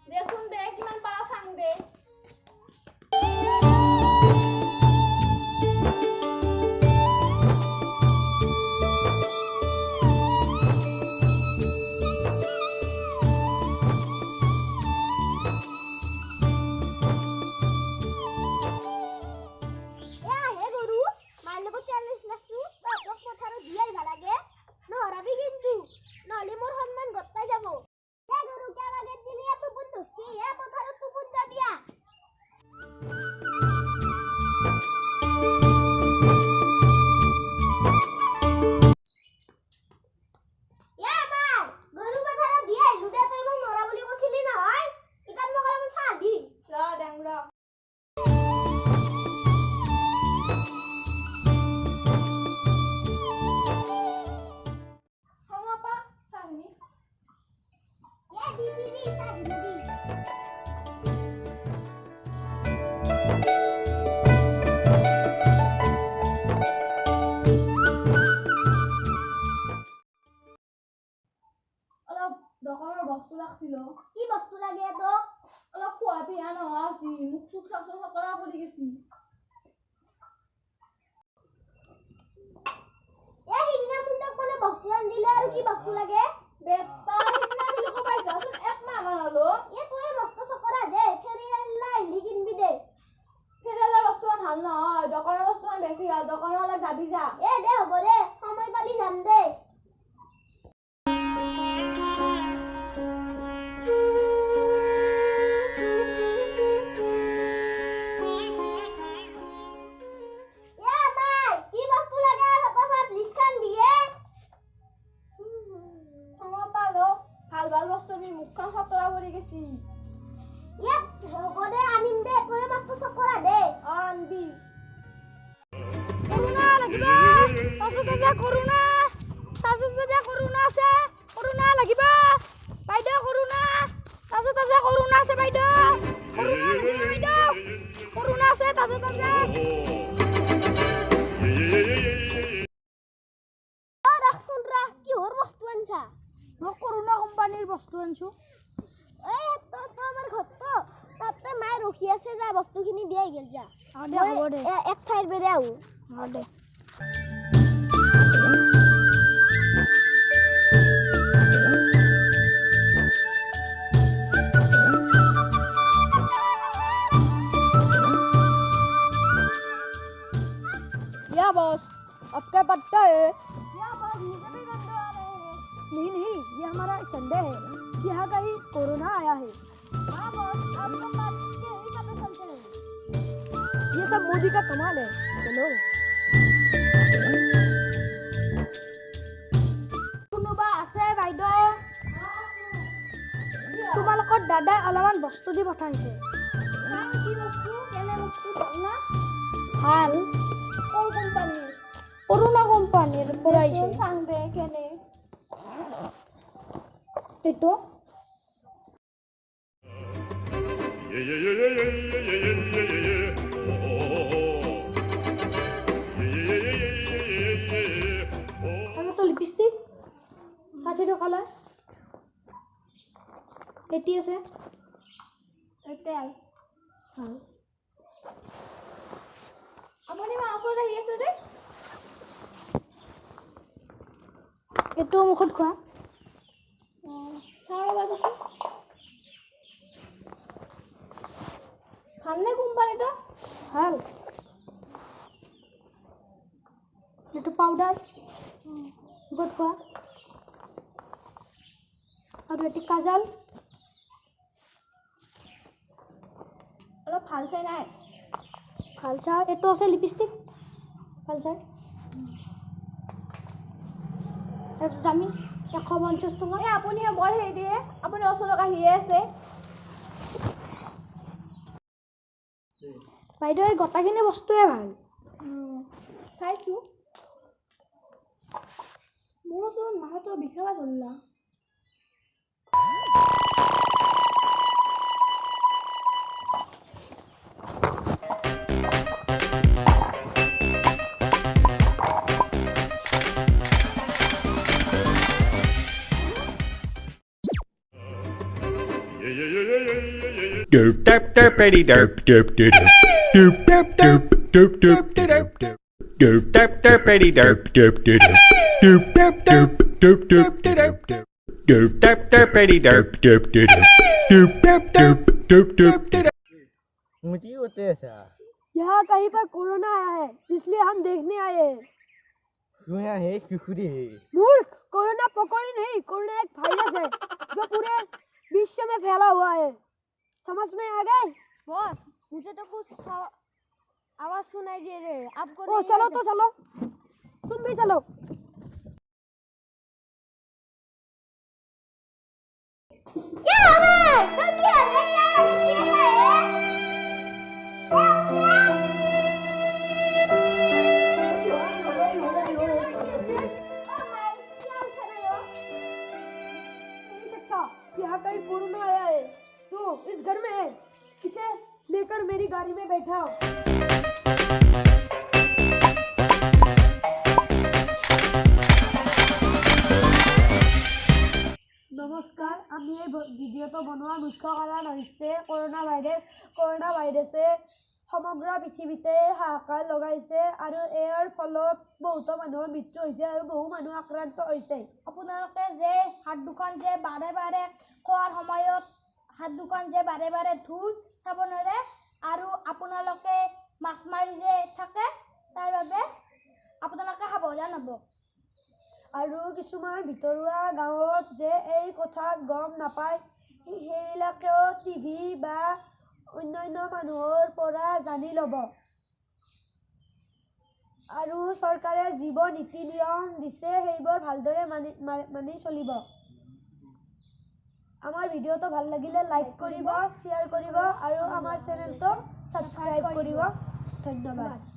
দেচোন দে কিমান পাৰা চাং দে দোকানৰ বস্তু লাগছিল কি বস্তু লাগে তোক অলপ খোৱা পিয়া নহা আছিল মুখ চুখ চাচো ফতৰা পৰি গেছি এই হিদিনা সুন্দক কোনে বস্তু আন দিলে আৰু কি বস্তু লাগে বেপা হিদিনা দিলে কবাই যাচোন এক মাহ নালো এ তুই বস্তু চকৰা দে ফেৰিলা লিকিনবি দে ফেৰিলা বস্তু ভাল নহয় দোকানৰ বস্তু বেছি ভাল দোকানৰ অলপ যাবি যা এ দে হ'ব দে সময় পালি যাম দে ভাল বস্তু নি মুখখন ফতৰা পৰি গেছি ইয়াত হবদে আনিম দে কই মাছটো চকৰা দে আনবি করোনা লাগিবা তাজা করোনা আছে করোনা লাগিবা বাইদেউ করোনা তাজা করোনা আছে বাইদেউ করোনা আছে তাজা রাখছুন রাখ কি হর বস্তু আনছা মই করোনা কোম্পানীৰ বস্তু আনছো এই তো আমাৰ ঘৰত তাতে মাই ৰখি আছে যা বস্তুখিনি দিয়াই গেল যা হ'ব দে এক ঠাইৰ বেৰে আহো হ'ব দে या बॉस आपका पत्ता है या बॉस मुझे भी गंदा आ रहे हैं नहीं ये हमारा संडे है कि यहाँ कहीं कोरोना आया है हाँ बॉस आपको बात के ही पता चलते हैं ये सब मोदी का कमाल है चलो কোনোবা আছে বাইদেউ তোমালোকৰ দাদাই অলপমান বস্তু দি পঠাইছে কি বস্তু কেনে বস্তু না ভাল কোন কোম্পানীৰ কৰোনা কোম্পানীৰ পৰা আহিছে চাং দে কেনে এটো আৰু তো লিপষ্টিক 60 টকা লয় এটি আছে তেল ভাল আপুনি মাছৰ আহি আছে দে এটো মুখত খোৱা চাও বাজছো ভালনে কোম্পানীটো ভাল এইটো পাউডাৰ বহুত খোৱা আৰু এটি কাজল অলপ ভাল চাই নাই ভাল চা এইটো আছে লিপষ্টিক ভাল চাই এইটো দামী 150 টকা এই আপুনি বৰ হেৰি দিয়ে আপুনি ওচৰত আহিয়ে আছে বাইদেউ এই গোটাখিনি বস্তুৱে ভাল চাইছোঁ মোৰচোন মাথাটো বিষাব ধৰিলা Derp derp derpity derp derp derp derp derp derp derp derp derp derp derp derp derpity derp derp derp derp derp derp derp derp derp derp derp derp derpity derp derp derp derp derp derp derp derp derp मुझे होते ऐसा यहाँ कहीं पर corona आया है इसलिए हम देखने आए हैं क्यों यहाँ है कुकुरी है मूर्ख कोरोना पकौड़ी नहीं कोरोना एक वायरस है जो पूरे विश्व में फैला हुआ है समझ में आ गए बॉस मुझे तो कुछ आवाज सुनाई दे रहे हैं आपको ओ चलो तो चलो तुम भी चलो क्या है जल्दी आ जा क्या लगती है यहाँ कहीं कोरोना आया है तो इस घर में है इसे लेकर मेरी गाड़ी में बैठा নমস্কাৰ আমি এই ভিডিঅ'টো বনোৱাৰ মুখ্য কাৰণ হৈছে কৰোনা ভাইৰাছে সমগ্ৰ পৃথিৱীতে হাহাকাৰ লগাইছে আৰু ইয়াৰ ফলত বহুতো মানুহৰ মৃত্যু হৈছে আৰু বহু মানুহ আক্ৰান্ত হৈছে আপোনালোকে যে হাত দুখন যে বাৰে বাৰে খোৱাৰ সময়ত হাত দুখন যে বাৰে বাৰে ধুই চাবোনেৰে আৰু আপোনালোকে মাছ মাৰি যে থাকে তাৰ বাবে আপোনালোকে সাৱধান হ'ব আৰু কিছুমান ভিতৰুৱা গাঁৱত যে এই কথা গম নাপায় সেইবিলাকেও টিভি বা অন্যান্য মানুহৰ পৰা জানি ল'ব আৰু চৰকাৰে যিবোৰ নীতি নিয়ম দিছে সেইবোৰ ভালদৰে মানি চলিব আমাৰ ভিডিঅ'টো ভাল লাগিলে লাইক কৰিব শ্বেয়াৰ কৰিব আৰু আমাৰ চেনেলটো ছাবস্ক্ৰাইব কৰিব ধন্যবাদ